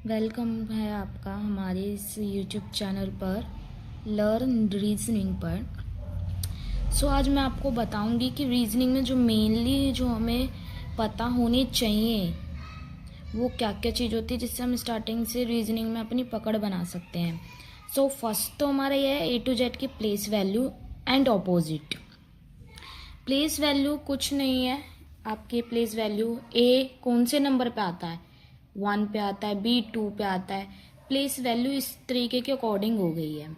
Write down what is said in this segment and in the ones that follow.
Welcome है आपका हमारे इस यूट्यूब चैनल पर लर्न रीजनिंग पर। आज मैं आपको बताऊंगी कि रीजनिंग में जो मेनली जो हमें पता होनी चाहिए वो क्या क्या चीज़ होती है जिससे हम स्टार्टिंग से रीजनिंग में अपनी पकड़ बना सकते हैं। फर्स्ट तो हमारा यह है A to Z की place value and opposite. Place value कुछ नहीं है, आपकी प्लेस वैल्यू A कौन से नंबर पे आता है, 1 पे आता है, B 2 पे आता है। प्लेस वैल्यू इस तरीके के अकॉर्डिंग हो गई है।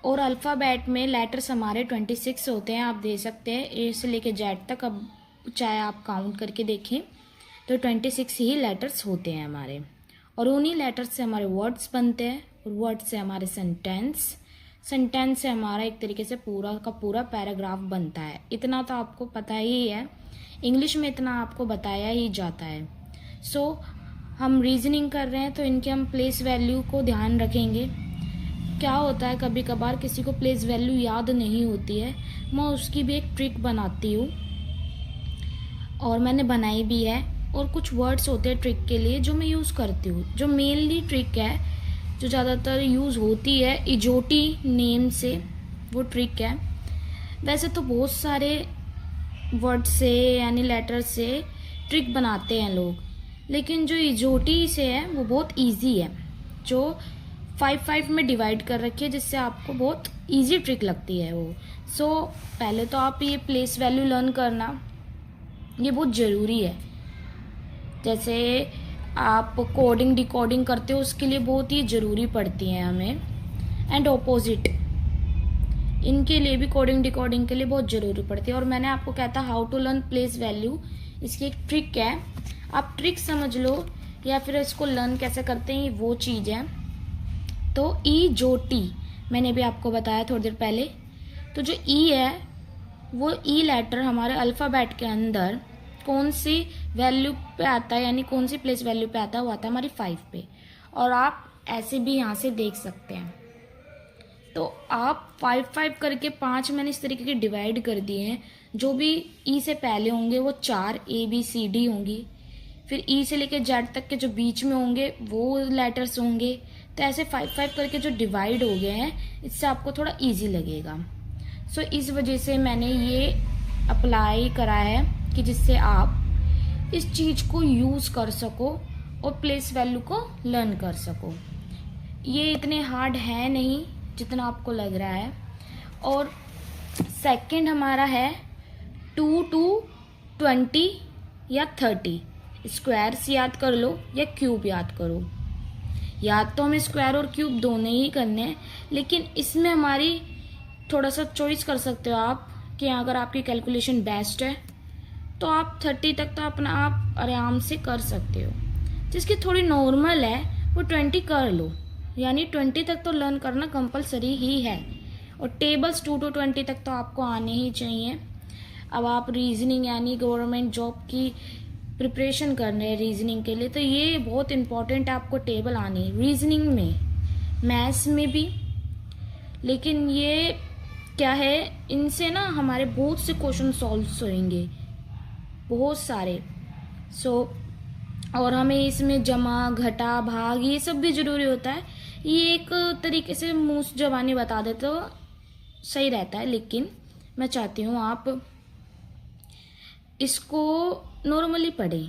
और अल्फ़ाबेट में लेटर्स हमारे 26 होते हैं, आप दे सकते हैं A से लेके Z तक। अब चाहे आप काउंट करके देखें तो 26 ही लेटर्स होते हैं हमारे, और उन्हीं लेटर्स से हमारे वर्ड्स बनते हैं, और वर्ड से हमारे सेंटेंस से हमारा एक तरीके से पूरा का पूरा पैराग्राफ बनता है। इतना तो आपको पता ही है, इंग्लिश में इतना आपको बताया ही जाता है। हम रीजनिंग कर रहे हैं तो इनके हम प्लेस वैल्यू को ध्यान रखेंगे। क्या होता है कभी कभार किसी को प्लेस वैल्यू याद नहीं होती है, मैं उसकी भी एक ट्रिक बनाती हूँ और मैंने बनाई भी है। और कुछ वर्ड्स होते हैं ट्रिक के लिए जो मैं यूज़ करती हूँ। जो मेनली ट्रिक है जो ज़्यादातर यूज़ होती है इजोटी नेम से, वो ट्रिक है। वैसे तो बहुत सारे वर्ड से यानी लेटर से ट्रिक बनाते हैं लोग, लेकिन जो इजोटी से है वो बहुत इजी है, जो 5-5 में डिवाइड कर रखी है, जिससे आपको बहुत इजी ट्रिक लगती है वो। पहले तो आप ये प्लेस वैल्यू लर्न करना ये बहुत ज़रूरी है। जैसे आप कोडिंग डिकोडिंग करते हो उसके लिए बहुत ही ज़रूरी पड़ती है हमें। एंड ऑपोजिट, इनके लिए भी कोडिंग डिकोडिंग के लिए बहुत ज़रूरी पड़ती है। और मैंने आपको कहता how to learn place value, इसकी एक ट्रिक है, आप ट्रिक समझ लो या फिर इसको लर्न कैसे करते हैं वो चीज़ है। तो ई जो टी मैंने भी आपको बताया थोड़ी देर पहले। तो जो ई है वो ई लेटर हमारे अल्फ़ाबेट के अंदर कौन सी वैल्यू पे आता है, यानी कौन सी प्लेस वैल्यू पे आता है, वो आता है हमारी 5 पे। और आप ऐसे भी यहाँ से देख सकते हैं। तो आप 5-5 करके 5 मैंने इस तरीके के डिवाइड कर दिए हैं। जो भी ई से पहले होंगे वो 4 ABCD होंगी, फिर ई से लेके जेड तक के जो बीच में होंगे वो लेटर्स होंगे। तो ऐसे 5-5 करके जो डिवाइड हो गए हैं, इससे आपको थोड़ा इजी लगेगा। इस वजह से मैंने ये अप्लाई करा है कि जिससे आप इस चीज़ को यूज़ कर सको और प्लेस वैल्यू को लर्न कर सको। ये इतने हार्ड है नहीं जितना आपको लग रहा है। और सेकंड हमारा है 2 to 20 या 30। स्क्वायर्स याद कर लो या क्यूब याद करो। याद तो हमें स्क्वायर और क्यूब दोनों ही करने हैं, लेकिन इसमें हमारी थोड़ा सा चॉइस कर सकते हो आप कि अगर आपकी कैलकुलेशन बेस्ट है तो आप 30 तक तो अपना आप आराम से कर सकते हो। जिसकी थोड़ी नॉर्मल है वो 20 कर लो, यानी 20 तक तो लर्न करना कंपलसरी ही है। और टेबल्स 2 to 20 तक तो आपको आने ही चाहिए। अब आप रीजनिंग यानी गवर्नमेंट जॉब की प्रिपरेशन कर रहे हैं रीजनिंग के लिए, तो ये बहुत इंपॉर्टेंट है, आपको टेबल आनी रीजनिंग में, मैथ्स में भी। लेकिन ये क्या है, इनसे ना हमारे बहुत से क्वेश्चन सॉल्व होंगे, बहुत सारे। और हमें इसमें जमा घटा भाग ये सब भी ज़रूरी होता है। ये एक तरीके से मुंह जबानी बता दे तो सही रहता है, लेकिन मैं चाहती हूँ आप इसको नॉर्मली पढ़ें,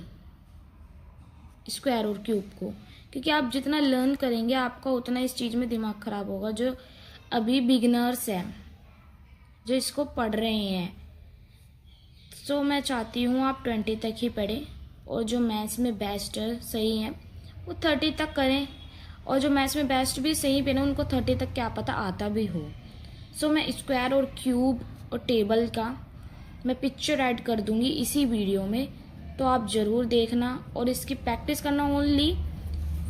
स्क्वायर और क्यूब को, क्योंकि आप जितना लर्न करेंगे आपका उतना इस चीज़ में दिमाग ख़राब होगा। जो अभी बिगिनर्स हैं जो इसको पढ़ रहे हैं, मैं चाहती हूँ आप 20 तक ही पढ़ें, और जो मैथ्स में बेस्ट सही है वो 30 तक करें, और जो मैथ्स में बेस्ट भी सही पे ना उनको 30 तक क्या पता आता भी हो। मैं स्क्वायर और क्यूब और टेबल का मैं पिक्चर ऐड कर दूंगी इसी वीडियो में, तो आप ज़रूर देखना और इसकी प्रैक्टिस करना। ओनली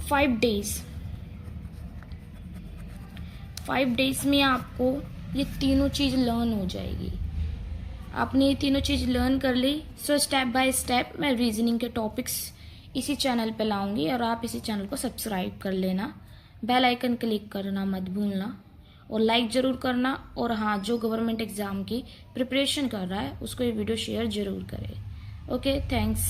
5 डेज, 5 डेज में आपको ये तीनों चीज़ लर्न हो जाएगी। आपने ये तीनों चीज़ लर्न कर ली। स्टेप बाय स्टेप मैं रीजनिंग के टॉपिक्स इसी चैनल पे लाऊंगी, और आप इसी चैनल को सब्सक्राइब कर लेना, बेल आइकन क्लिक करना मत भूलना, और लाइक ज़रूर करना। और हाँ, जो गवर्नमेंट एग्ज़ाम की प्रिपरेशन कर रहा है उसको ये वीडियो शेयर ज़रूर करें। Okay, thanks.